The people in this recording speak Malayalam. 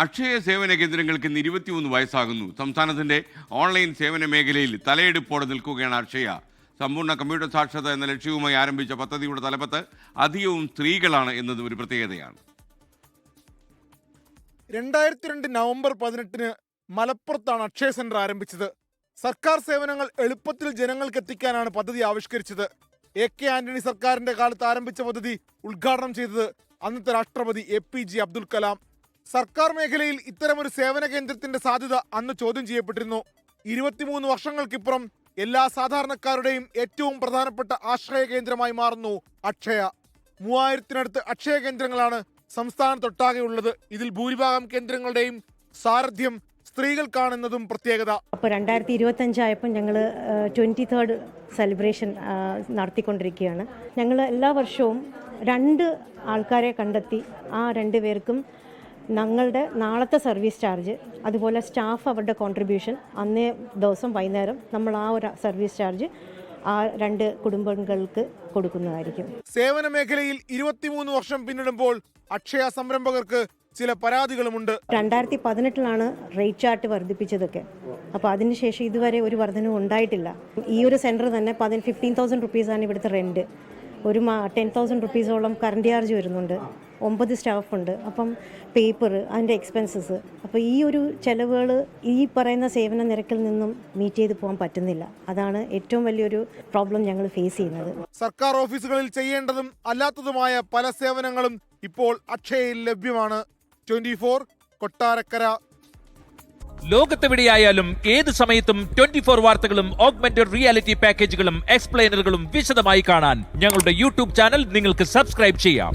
അക്ഷയ സേവന കേന്ദ്രങ്ങൾക്ക് ഇന്ന് 23 വയസ്സാകുന്നു. സംസ്ഥാനത്തിന്റെ ഓൺലൈൻ സേവന മേഖലയിൽ തലയെടുപ്പോടെ നിൽക്കുകയാണ് അക്ഷയ. സമ്പൂർണ്ണ കമ്പ്യൂട്ടർ സാക്ഷരത എന്ന ലക്ഷ്യവുമായി ആരംഭിച്ച പദ്ധതിയുടെ തലപ്പത്ത് അധികവും സ്ത്രീകളാണ് എന്നതും ഒരു പ്രത്യേകതയാണ്. 2002 നവംബർ 18 മലപ്പുറത്താണ് അക്ഷയ സെന്റർ ആരംഭിച്ചത്. സർക്കാർ സേവനങ്ങൾ എളുപ്പത്തിൽ ജനങ്ങൾക്ക് എത്തിക്കാനാണ് പദ്ധതി ആവിഷ്കരിച്ചത്. AK ആന്റണി സർക്കാരിന്റെ കാലത്ത് ആരംഭിച്ച പദ്ധതി ഉദ്ഘാടനം ചെയ്തത് അന്നത്തെ രാഷ്ട്രപതി APJ അബ്ദുൽ കലാം. സർക്കാർ മേഖലയിൽ ഇത്തരമൊരു സേവന കേന്ദ്രത്തിന്റെ സാധ്യത അന്ന് ചോദ്യം ചെയ്യപ്പെട്ടിരുന്നു. 23 വർഷങ്ങൾക്കിപ്പുറം എല്ലാ സാധാരണക്കാരുടെയും ഏറ്റവും പ്രധാനപ്പെട്ട ആശ്രയ കേന്ദ്രമായി മാറുന്നു അക്ഷയ. 3000-നടുത്ത് അക്ഷയ കേന്ദ്രങ്ങളാണ് സംസ്ഥാനത്തൊട്ടാകെ ഉള്ളത്. ഇതിൽ ഭൂരിഭാഗം കേന്ദ്രങ്ങളുടെയും സാരഥ്യം സ്ത്രീകൾക്കാണെന്നതും പ്രത്യേകത. അപ്പോൾ 2025 ആയപ്പോൾ ഞങ്ങൾ 23rd സെലിബ്രേഷൻ നടത്തിക്കൊണ്ടിരിക്കുകയാണ്. ഞങ്ങൾ എല്ലാ വർഷവും 2 ആൾക്കാരെ കണ്ടെത്തി ആ 2 പേർക്കും ഞങ്ങളുടെ നാളത്തെ സർവീസ് ചാർജ്, അതുപോലെ സ്റ്റാഫ് അവരുടെ കോൺട്രിബ്യൂഷൻ അന്നേ ദിവസം വൈകുന്നേരം നമ്മൾ ആ ഒരു സർവീസ് ചാർജ് ആ 2 കുടുംബങ്ങൾക്ക് കൊടുക്കുന്നതായിരിക്കും. സേവന മേഖലയിൽ 23 വർഷം പിന്നിടുമ്പോൾ അക്ഷയ സംരംഭകർക്ക് ചില പരാതികളുമുണ്ട്. 2018 റേറ്റ് ചാർട്ട് വർദ്ധിപ്പിച്ചതൊക്കെ. അപ്പോൾ അതിനുശേഷം ഇതുവരെ ഒരു വർധനവും ഉണ്ടായിട്ടില്ല. ഈ ഒരു സെൻറ്റർ തന്നെ 15,000 റുപ്പീസാണ് ഇവിടുത്തെ റെൻറ്റ്. ഒരു 10,000 റുപ്പീസോളം കറണ്ട് ചാർജ് വരുന്നുണ്ട്. 9 സ്റ്റാഫുണ്ട്. അപ്പം പേപ്പർ, അതിൻ്റെ എക്സ്പെൻസസ്. അപ്പോൾ ഈ ഒരു ചിലവുകൾ ഈ പറയുന്ന സേവന നിരക്കിൽ നിന്നും മീറ്റ് ചെയ്ത് പോകാൻ പറ്റുന്നില്ല. അതാണ് ഏറ്റവും വലിയൊരു പ്രോബ്ലം ഞങ്ങൾ ഫേസ് ചെയ്യുന്നത്. സർക്കാർ ഓഫീസുകളിൽ ചെയ്യേണ്ടതും അല്ലാത്തതുമായ പല സേവനങ്ങളും ഇപ്പോൾ അക്ഷയയിൽ ലഭ്യമാണ്. 24 കൊട്ടാരക്കര. ലോകത്തെവിടെയായാലും ഏത് സമയത്തും 24 വാർത്തകളും ഓഗ്മെന്റഡ് റിയാലിറ്റി പാക്കേജുകളും എക്സ്പ്ലെയിനറുകളും വിശദമായി കാണാൻ ഞങ്ങളുടെ യൂട്യൂബ് ചാനൽ നിങ്ങൾക്ക് സബ്സ്ക്രൈബ് ചെയ്യാം.